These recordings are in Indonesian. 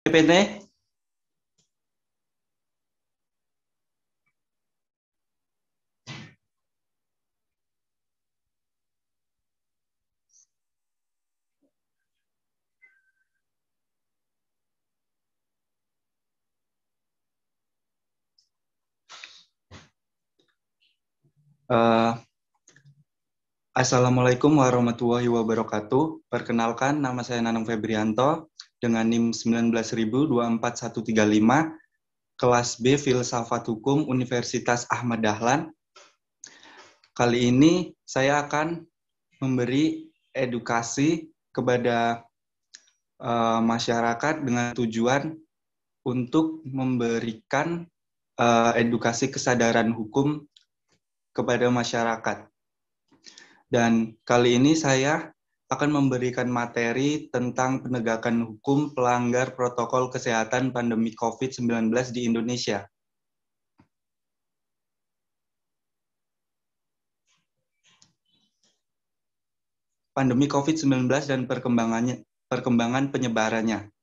PPT. Assalamualaikum warahmatullahi wabarakatuh. Perkenalkan, nama saya Nanang Febrianto dengan NIM 19.24135, kelas B Filsafat Hukum Universitas Ahmad Dahlan. Kali ini saya akan memberi edukasi kepada masyarakat dengan tujuan untuk memberikan edukasi kesadaran hukum kepada masyarakat. Dan kali ini saya akan memberikan materi tentang penegakan hukum pelanggar protokol kesehatan pandemi COVID-19 di Indonesia. Pandemi COVID-19 dan perkembangan penyebarannya.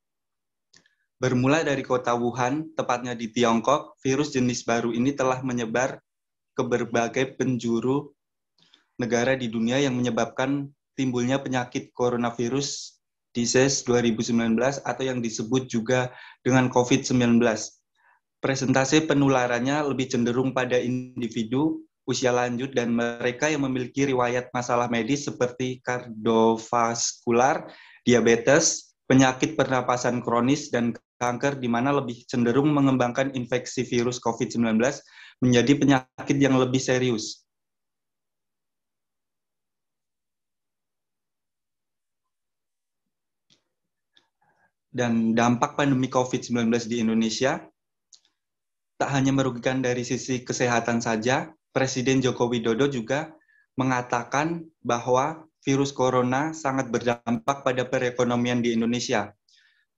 Bermula dari kota Wuhan, tepatnya di Tiongkok, virus jenis baru ini telah menyebar ke berbagai penjuru negara di dunia yang menyebabkan timbulnya penyakit coronavirus disease 2019 atau yang disebut juga dengan COVID-19. Presentasi penularannya lebih cenderung pada individu, usia lanjut, dan mereka yang memiliki riwayat masalah medis seperti kardiovaskular, diabetes, penyakit pernapasan kronis, dan kanker, di mana lebih cenderung mengembangkan infeksi virus COVID-19 menjadi penyakit yang lebih serius. Dan dampak pandemi COVID-19 di Indonesia tak hanya merugikan dari sisi kesehatan saja, Presiden Joko Widodo juga mengatakan bahwa virus corona sangat berdampak pada perekonomian di Indonesia.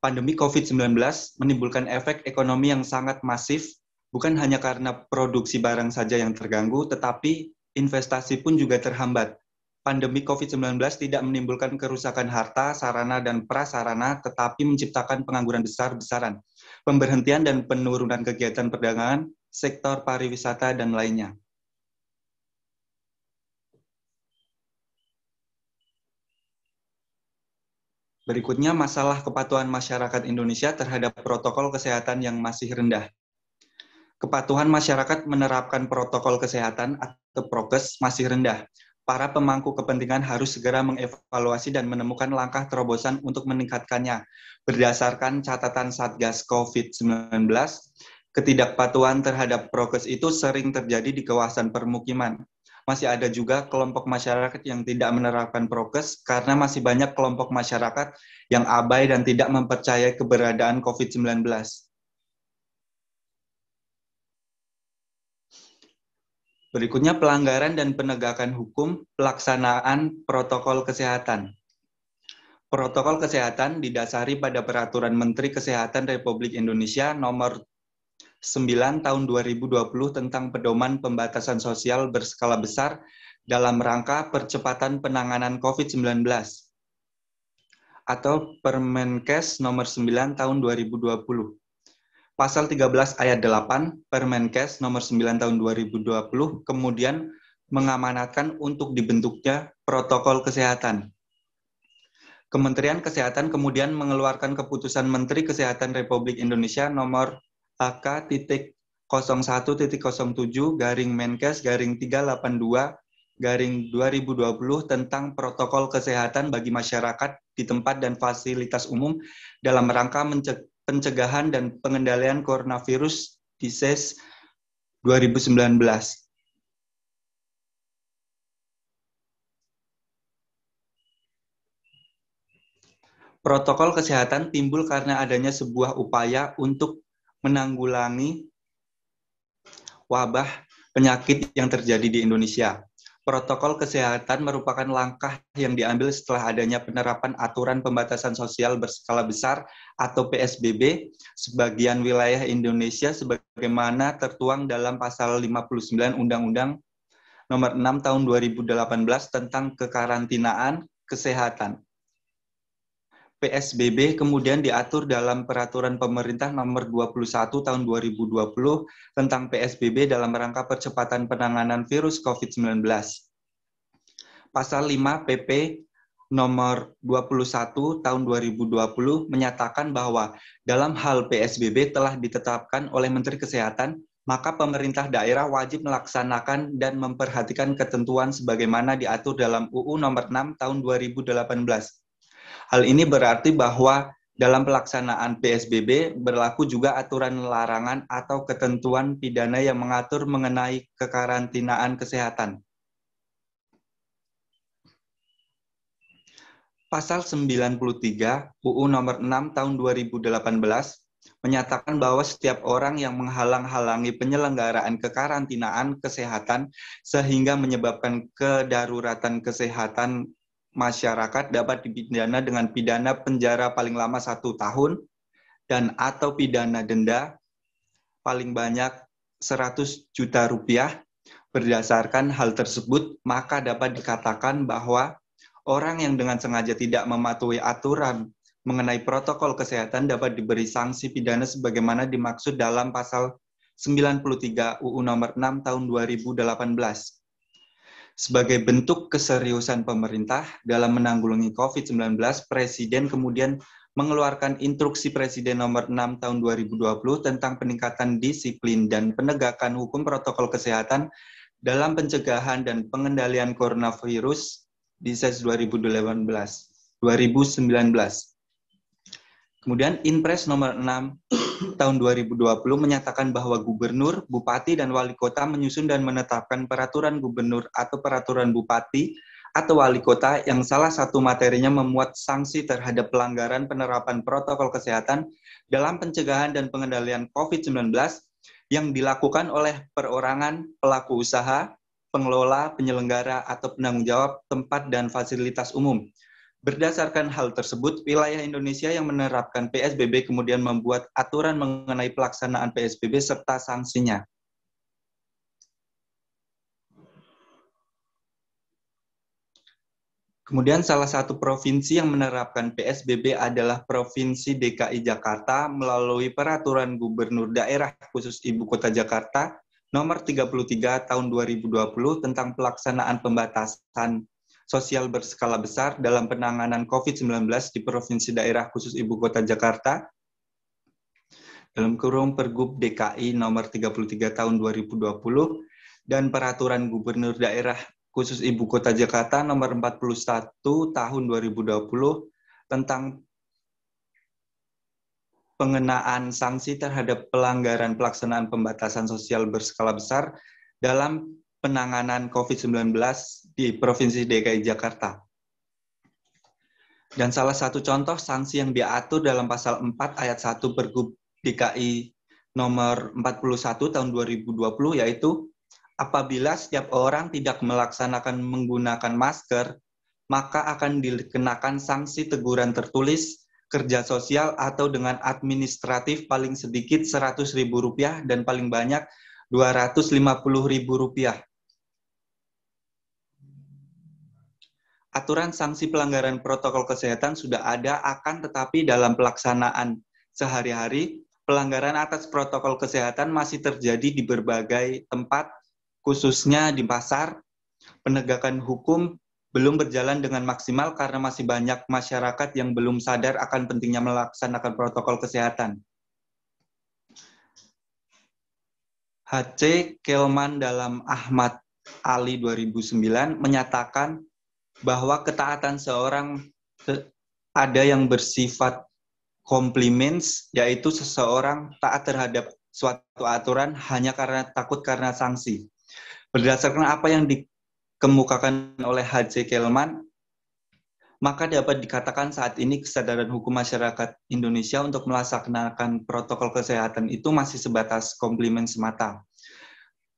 Pandemi COVID-19 menimbulkan efek ekonomi yang sangat masif, bukan hanya karena produksi barang saja yang terganggu, tetapi investasi pun juga terhambat. Pandemi COVID-19 tidak menimbulkan kerusakan harta, sarana, dan prasarana, tetapi menciptakan pengangguran besar-besaran, pemberhentian dan penurunan kegiatan perdagangan, sektor pariwisata, dan lainnya. Berikutnya, masalah kepatuhan masyarakat Indonesia terhadap protokol kesehatan yang masih rendah. Kepatuhan masyarakat menerapkan protokol kesehatan atau prokes masih rendah. Para pemangku kepentingan harus segera mengevaluasi dan menemukan langkah terobosan untuk meningkatkannya. Berdasarkan catatan Satgas COVID-19, ketidakpatuhan terhadap prokes itu sering terjadi di kawasan permukiman. Masih ada juga kelompok masyarakat yang tidak menerapkan prokes karena masih banyak kelompok masyarakat yang abai dan tidak mempercayai keberadaan COVID-19. Berikutnya, pelanggaran dan penegakan hukum pelaksanaan protokol kesehatan. Protokol kesehatan didasari pada Peraturan Menteri Kesehatan Republik Indonesia Nomor 9 Tahun 2020 tentang Pedoman Pembatasan Sosial Berskala Besar dalam rangka percepatan penanganan COVID-19 atau Permenkes Nomor 9 Tahun 2020. Pasal 13 ayat 8 Permenkes Nomor 9 Tahun 2020 kemudian mengamanatkan untuk dibentuknya protokol kesehatan. Kementerian Kesehatan kemudian mengeluarkan keputusan Menteri Kesehatan Republik Indonesia Nomor AK.01.07-Menkes-382-2020 tentang protokol kesehatan bagi masyarakat di tempat dan fasilitas umum dalam rangka pencegahan dan pengendalian coronavirus disease 2019. Protokol kesehatan timbul karena adanya sebuah upaya untuk menanggulangi wabah penyakit yang terjadi di Indonesia. Protokol kesehatan merupakan langkah yang diambil setelah adanya penerapan aturan pembatasan sosial berskala besar atau PSBB sebagian wilayah Indonesia sebagaimana tertuang dalam pasal 59 Undang-Undang Nomor 6 Tahun 2018 tentang kekarantinaan kesehatan. PSBB kemudian diatur dalam Peraturan Pemerintah Nomor 21 Tahun 2020 tentang PSBB dalam rangka percepatan penanganan virus COVID-19. Pasal 5 PP Nomor 21 Tahun 2020 menyatakan bahwa dalam hal PSBB telah ditetapkan oleh Menteri Kesehatan, maka pemerintah daerah wajib melaksanakan dan memperhatikan ketentuan sebagaimana diatur dalam UU Nomor 6 Tahun 2018. Hal ini berarti bahwa dalam pelaksanaan PSBB berlaku juga aturan larangan atau ketentuan pidana yang mengatur mengenai kekarantinaan kesehatan. Pasal 93 UU Nomor 6 Tahun 2018 menyatakan bahwa setiap orang yang menghalang-halangi penyelenggaraan kekarantinaan kesehatan sehingga menyebabkan kedaruratan kesehatan masyarakat dapat dipidana dengan pidana penjara paling lama 1 tahun dan atau pidana denda paling banyak 100 juta rupiah. Berdasarkan hal tersebut, maka dapat dikatakan bahwa orang yang dengan sengaja tidak mematuhi aturan mengenai protokol kesehatan dapat diberi sanksi pidana sebagaimana dimaksud dalam pasal 93 UU Nomor 6 Tahun 2018. Sebagai bentuk keseriusan pemerintah dalam menanggulangi COVID-19, Presiden kemudian mengeluarkan Instruksi Presiden Nomor 6 Tahun 2020 tentang peningkatan disiplin dan penegakan hukum protokol kesehatan dalam pencegahan dan pengendalian coronavirus Dises 2019. Kemudian Inpres nomor 6 tahun 2020 menyatakan bahwa gubernur, bupati, dan wali kota menyusun dan menetapkan peraturan gubernur atau peraturan bupati atau wali kota yang salah satu materinya memuat sanksi terhadap pelanggaran penerapan protokol kesehatan dalam pencegahan dan pengendalian COVID-19 yang dilakukan oleh perorangan, pelaku usaha, pengelola, penyelenggara, atau penanggung jawab tempat dan fasilitas umum. Berdasarkan hal tersebut, wilayah Indonesia yang menerapkan PSBB kemudian membuat aturan mengenai pelaksanaan PSBB serta sanksinya. Kemudian salah satu provinsi yang menerapkan PSBB adalah Provinsi DKI Jakarta melalui Peraturan Gubernur Daerah Khusus Ibu Kota Jakarta Nomor 33 Tahun 2020 tentang pelaksanaan pembatasan sosial berskala besar dalam penanganan COVID-19 di Provinsi Daerah Khusus Ibu Kota Jakarta dalam kurung Pergub DKI Nomor 33 Tahun 2020 dan Peraturan Gubernur Daerah Khusus Ibu Kota Jakarta Nomor 41 Tahun 2020 tentang pengenaan sanksi terhadap pelanggaran pelaksanaan pembatasan sosial berskala besar dalam penanganan COVID-19 di Provinsi DKI Jakarta. Dan salah satu contoh sanksi yang diatur dalam pasal 4 ayat 1 Pergub DKI nomor 41 tahun 2020 yaitu apabila setiap orang tidak melaksanakan menggunakan masker, maka akan dikenakan sanksi teguran tertulis, kerja sosial atau dengan administratif paling sedikit Rp100.000 dan paling banyak Rp250.000. Aturan sanksi pelanggaran protokol kesehatan sudah ada, akan tetapi dalam pelaksanaan sehari-hari, pelanggaran atas protokol kesehatan masih terjadi di berbagai tempat, khususnya di pasar. Penegakan hukum belum berjalan dengan maksimal karena masih banyak masyarakat yang belum sadar akan pentingnya melaksanakan protokol kesehatan. H.C. Kelman dalam Ahmad Ali 2009 menyatakan bahwa ketaatan seorang ada yang bersifat compliments, yaitu seseorang taat terhadap suatu aturan hanya karena takut karena sanksi. Berdasarkan apa yang dikemukakan oleh H.C. Kelman, maka dapat dikatakan saat ini kesadaran hukum masyarakat Indonesia untuk melaksanakan protokol kesehatan itu masih sebatas komplimen semata.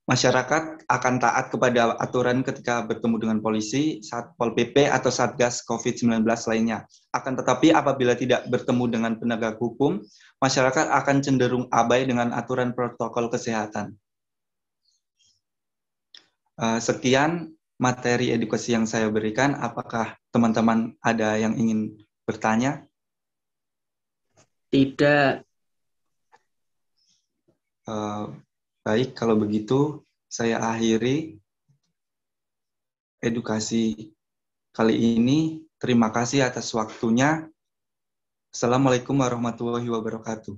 Masyarakat akan taat kepada aturan ketika bertemu dengan polisi, Satpol PP, atau Satgas COVID-19 lainnya. Akan tetapi apabila tidak bertemu dengan penegak hukum, masyarakat akan cenderung abai dengan aturan protokol kesehatan. Sekian materi edukasi yang saya berikan. Apakah teman-teman ada yang ingin bertanya? Tidak. Baik, kalau begitu saya akhiri edukasi kali ini. Terima kasih atas waktunya. Assalamualaikum warahmatullahi wabarakatuh.